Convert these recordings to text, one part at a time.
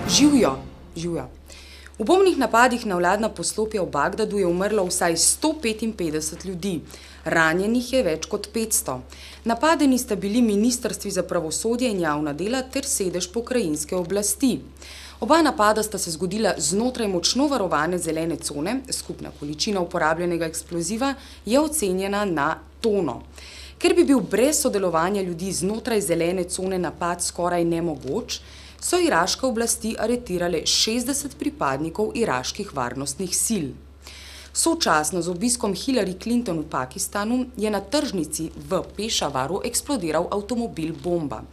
Živjo. V bombnih napadih na vladna poslopja v Bagdadu je umrlo vsaj 155 ljudi, ranjenih je več kot 500. Napadeni sta bili ministrstvi za pravosodje in javna dela ter sedež pokrajinske oblasti. Oba napada sta se zgodila znotraj močno varovane zelene cone, skupna količina uporabljenega eksploziva je ocenjena na tono. Ker bi bil brez sodelovanja ljudi znotraj zelene cone napad skoraj nemogoč, so iraške oblasti aretirale 60 pripadnikov iraških varnostnih sil. Sočasno z obiskom Hillary Clinton v Pakistanu je na tržnici v Pešavaru eksplodiral avtomobil bomba.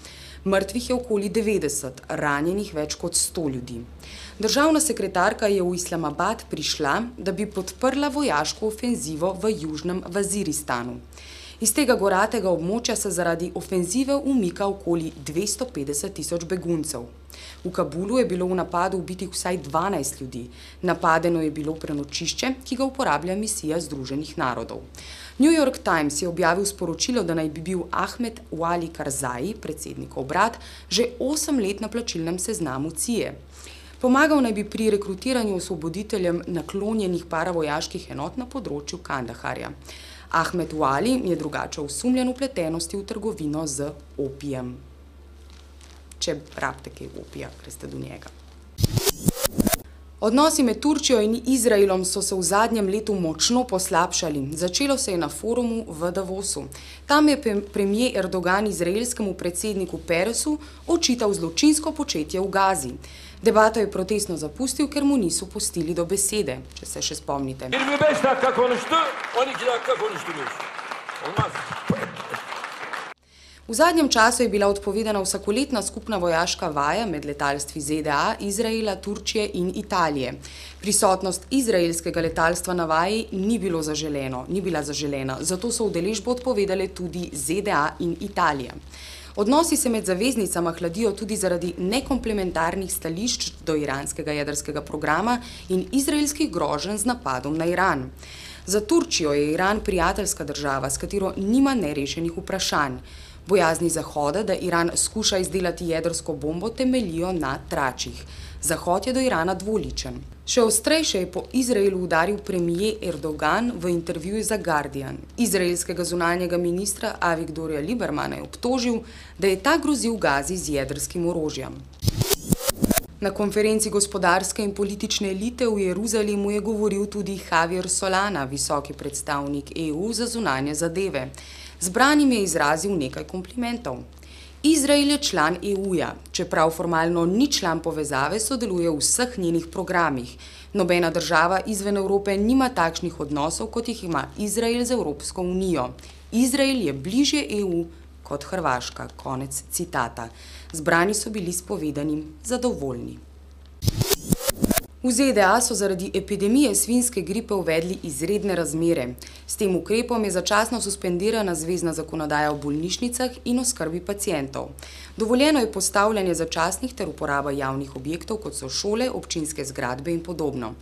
Mrtvih je okoli 90, ranjenih več kot 100 ljudi. Državna sekretarka je v Islamabad prišla, da bi podprla vojaško ofenzivo v južnem Vaziristanu. Iz tega goratega območja se zaradi ofenzive umika okoli 250 tisoč beguncev. V Kabulu je bilo v napadu ubitih vsaj 12 ljudi. Napadeno je bilo prenočišče, ki ga uporablja misija Združenih narodov. New York Times je objavil sporočilo, da naj bi bil Ahmed Wali Karzai, predsednikov brat, že 8 let na plačilnem seznamu CIA. Pomagal naj bi pri rekrutiranju osvoboditeljem naklonjenih paravojaških enot na področju Kandaharja. Ahmed Wali je drugače osumljen vpletenosti v trgovino z opijem. Če rabite kaj opija, greste do njega. Odnosi med Turčijo in Izraelom so se v zadnjem letu močno poslabšali. Začelo se je na forumu v Davosu. Tam je premier Erdogan izraelskemu predsedniku Peresu očital zločinsko početje v Gazi. Debato je protestno zapustil, ker mu niso pustili do besede, če se še spomnite. 25 dakika konuştu, 12 dakika konuştunuz. Olmaz. V zadnjem času je bila odpovedana vsakoletna skupna vojaška vaja med letalstvi ZDA, Izraela, Turčije in Italije. Prisotnost izraelskega letalstva na vaji ni bila zaželena, zato so udeležbo odpovedale tudi ZDA in Italija. Odnosi se med zaveznicama hladijo tudi zaradi nekomplementarnih stališč do iranskega jedrskega programa in izraelskih groženj z napadom na Iran. Za Turčijo je Iran prijateljska država, s katero nima nerešenih vprašanj. Bojazni Zahoda, da Iran skuša izdelati jedrsko bombo, temeljijo na tračih. Zahod je do Irana dvoličen. Še ostrejše je po Izraelu udaril premier Erdogan v intervjuju za Guardian. Izraelskega zunanjega ministra Avigdorja Liebermana je obtožil, da je ta grozil Gazi z jedrskim orožjem. Na konferenci gospodarske in politične elite v Jeruzalemu je govoril tudi Javier Solana, visoki predstavnik EU za zunanje zadeve. Zbranim je izrazil nekaj komplimentov. Izrael je član EU-ja, čeprav formalno ni član povezave, sodeluje v vseh njenih programih. Nobena država izven Evrope nima takšnih odnosov, kot jih ima Izrael z Evropsko unijo. Izrael je bližje EU kot Hrvaška. Konec citata. Zbrani so bili s povedanim zadovoljni. V ZDA so zaradi epidemije svinjske gripe uvedli izredne razmere. S tem ukrepom je začasno suspendirana zvezna zakonodaja o bolnišnicah in oskrbi pacientov. Dovoljeno je postavljanje začasnih ter uporaba javnih objektov, kot so šole, občinske zgradbe in podobno.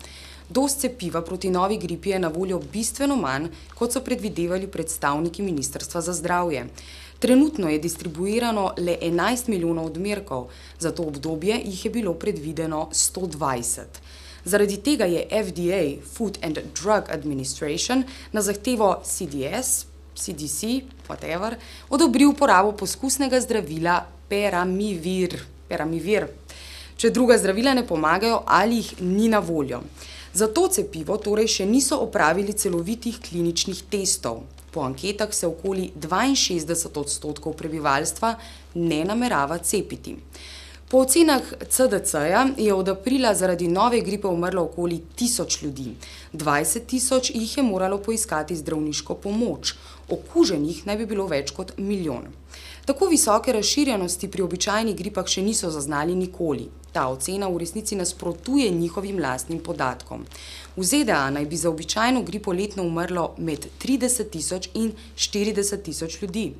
Doz cepiva proti novi gripi je na voljo bistveno manj, kot so predvidevali predstavniki Ministrstva za zdravje. Trenutno je distribuirano le 11 milijonov odmerkov, za to obdobje jih je bilo predvideno 120. Zaradi tega je FDA, Food and Drug Administration, na zahtevo CDC, odobril uporabo poskusnega zdravila Peramivir, če druga zdravila ne pomagajo ali jih ni na voljo. Za to cepivo torej še niso opravili celovitih kliničnih testov. Po anketah se okoli 62% prebivalstva ne namerava cepiti. Po ocenah CDC-ja je od aprila zaradi nove gripe umrlo okoli 1000 ljudi. 20 tisoč jih je moralo poiskati zdravniško pomoč. Okuženih naj bi bilo več kot 1 milijon. Tako visoke razširjenosti pri običajnih gripah še niso zaznali nikoli. Ta ocena v resnici nasprotuje njihovim lastnim podatkom. V ZDA naj bi za običajno gripo letno umrlo med 30 tisoč in 40 tisoč ljudi.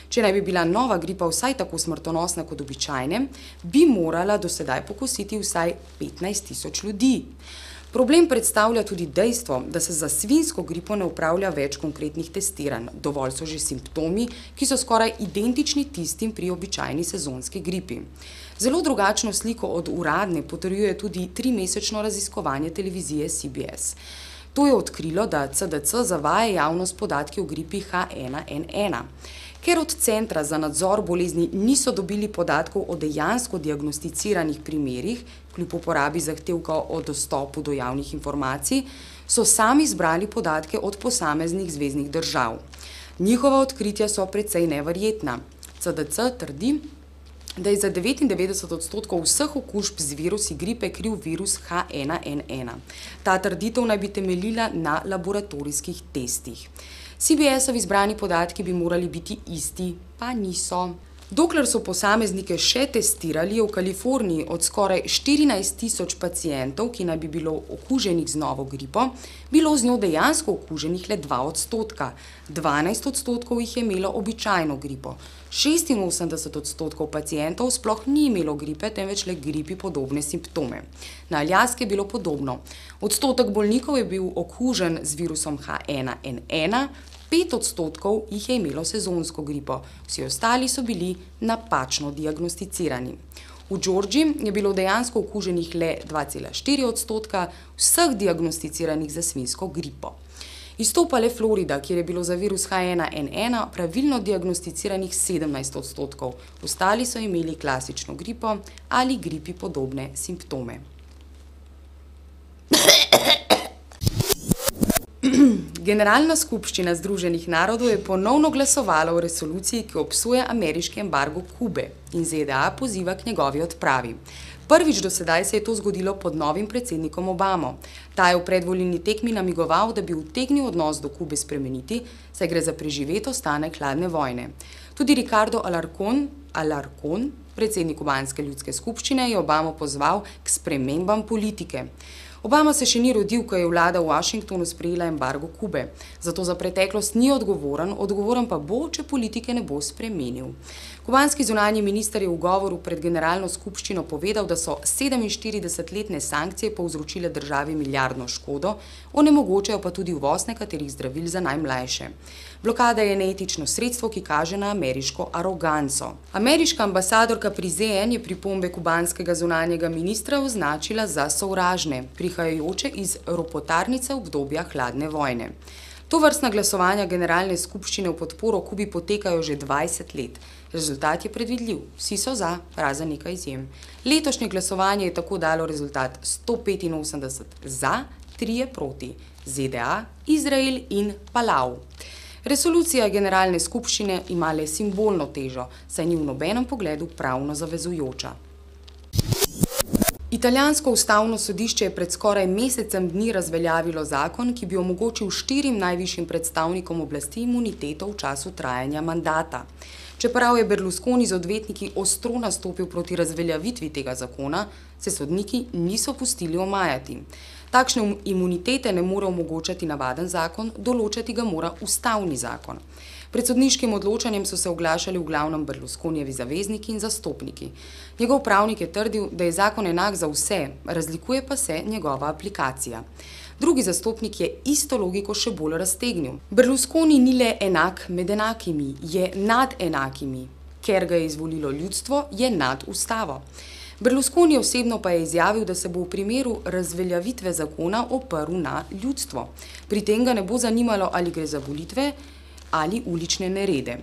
Če naj bi bila nova gripa vsaj tako smrtonosna kot običajne, bi morala do sedaj pokositi vsaj 15 tisoč ljudi. Problem predstavlja tudi dejstvo, da se za svinjsko gripo ne opravlja več konkretnih testiranj. Dovolj so že simptomi, ki so skoraj identični tistim pri običajni sezonski gripi. Zelo drugačno sliko od uradne potrjuje tudi 3-mesečno raziskovanje televizije CBS. To je odkrilo, da CDC zavaja javnost podatki o gripi H1N1. Ker od Centra za nadzor bolezni niso dobili podatkov o dejansko diagnosticiranih primerih, kljub uporabi zahtevka o dostopu do javnih informacij, so sami zbrali podatke od posameznih zveznih držav. Njihova odkritja so precej neverjetna. CDC trdi, da je za 99% vseh okužb z virusi gripe kriv virus H1N1. Ta trditev naj bi temeljila na laboratorijskih testih. CBS-ovi izbrani podatki bi morali biti isti, pa niso. Dokler so posameznike še testirali, je v Kaliforniji od skoraj 14.000 pacientov, ki naj bi bilo okuženih z novo gripo, bilo z njo dejansko okuženih le 2%. 12% jih je imelo običajno gripo. 86% pacientov sploh ni imelo gripe, temveč le gripi podobne simptome. Na Aljaski je bilo podobno. Odstotek bolnikov je bil okužen z virusom H1N1, 5% jih je imelo sezonsko gripo, vsi ostali so bili napačno diagnosticirani. V Georgiji je bilo dejansko okuženih le 2,4% vseh diagnosticiranih za svinjsko gripo. Izstopa le Florida, kjer je bilo za virus H1N1 pravilno diagnosticiranih 17%, ostali so imeli klasično gripo ali gripi podobne simptome. Generalna skupščina Združenih narodov je ponovno glasovala o resoluciji, ki obsoja ameriški embargo Kube in ZDA poziva k njegovi odpravi. Prvič do sedaj se je to zgodilo pod novim predsednikom Obamo. Ta je v predvolilni tekmi namigoval, da bi utegnil odnos do Kube spremeniti, saj gre za preživet ostanek hladne vojne. Tudi Ricardo Alarcón, predsednik kubanske ljudske skupščine, je Obamo pozval k spremembam politike. Obama se še ni rodil, ko je vlada v Washingtonu sprejela embargo Kube, zato za preteklost ni odgovoren pa bo, če politike ne bo spremenil. Kubanski zunanji minister je v govoru pred generalno skupščino povedal, da so 47-letne sankcije povzročile državi milijardno škodo, onemogočajo pa tudi uvoz nekaterih zdravil za najmlajše. Blokada je neetično sredstvo, ki kaže na ameriško aroganco. Ameriška ambasadorka pri ZN je pripombe kubanskega zunanjega ministra označila za sovražne, prihajajoče iz ropotarnice obdobja hladne vojne. Tovrstna glasovanja generalne skupščine v podporo Kubi potekajo že 20 let. Rezultat je predvidljiv, vsi so za, razen nekaj izjem. Letošnje glasovanje je tako dalo rezultat 185 za, 3 proti, ZDA, Izrael in Palau. Resolucija generalne skupščine ima le simbolno težo, saj ni v nobenem pogledu pravno zavezujoča. Italijansko ustavno sodišče je pred skoraj mesecem dni razveljavilo zakon, ki bi omogočil 4 najvišjim predstavnikom oblasti imuniteto v času trajanja mandata. Čeprav je Berlusconi z odvetniki ostro nastopil proti razveljavitvi tega zakona, se sodniki niso pustili omajati. Takšne imunitete ne more omogočati navaden zakon, določati ga mora ustavni zakon. Pred sodniškim odločanjem so se oglašali v glavnem Berlusconijevi zavezniki in zastopniki. Njegov pravnik je trdil, da je zakon enak za vse, razlikuje pa se njegova aplikacija. Drugi zastopnik je isto logiko še bolj raztegnil. Berlusconi ni le enak med enakimi, je nad enakimi. Ker ga je izvolilo ljudstvo, je nad ustavo. Berlusconi osebno pa je izjavil, da se bo v primeru razveljavitve zakona oprl na ljudstvo. Pri tem ga ne bo zanimalo, ali gre za volitve ali ulične nerede.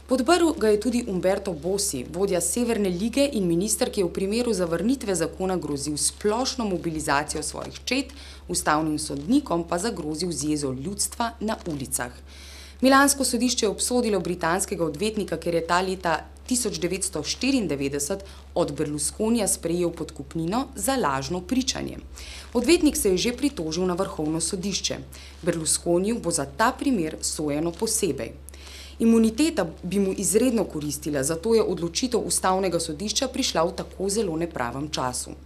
Podprl ga je tudi Umberto Bossi, vodja Severne lige in minister, ki je v primeru zavrnitve zakona grozil splošno mobilizacijo svojih čet, ustavnim sodnikom pa zagrozil z jezo ljudstva na ulicah. Milansko sodišče je obsodilo britanskega odvetnika, ker je ta leta 1994 od Berlusconija sprejel podkupnino za lažno pričanje. Odvetnik se je že pritožil na vrhovno sodišče. Berlusconiju bo za ta primer sojeno posebej. Imuniteta bi mu izredno koristila, zato je odločitev ustavnega sodišča prišla v tako zelo nepravem času.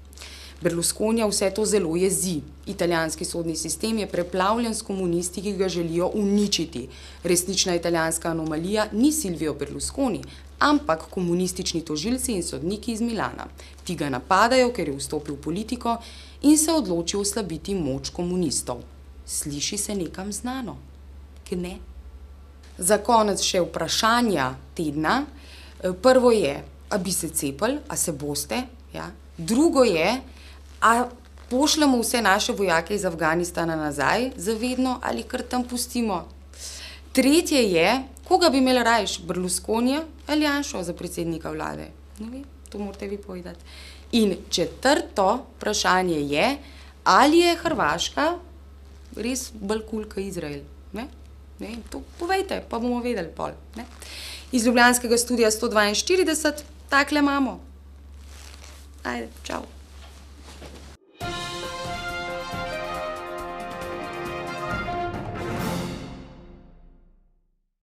Berlusconija vse to zelo jezi. Italijanski sodni sistem je preplavljen s komunisti, ki ga želijo uničiti. Resnična italijanska anomalija ni Silvio Berlusconi, ampak komunistični tožilci in sodniki iz Milana. Ti ga napadajo, ker je vstopil v politiko in se odločil oslabiti moč komunistov. Sliši se nekam znano? Ne. Za konec še vprašanja tedna. Prvo je, a bi se cepili, a se boste, ja. Drugo je, a pošljemo vse naše vojake iz Afganistana nazaj, zavedno, ali kar tam pustimo. Tretje je, koga bi imeli rajš, Berlusconija ali Janšo za predsednika vlade? Ne vem, to morate vi povedati. In četrto vprašanje je, ali je Hrvaška res bolj kul kot Izrael? Ne? Ne vem, to povejte, pa bomo vedeli pol. Ne? Iz ljubljanskega studia 142, takle imamo. Ajde, čau.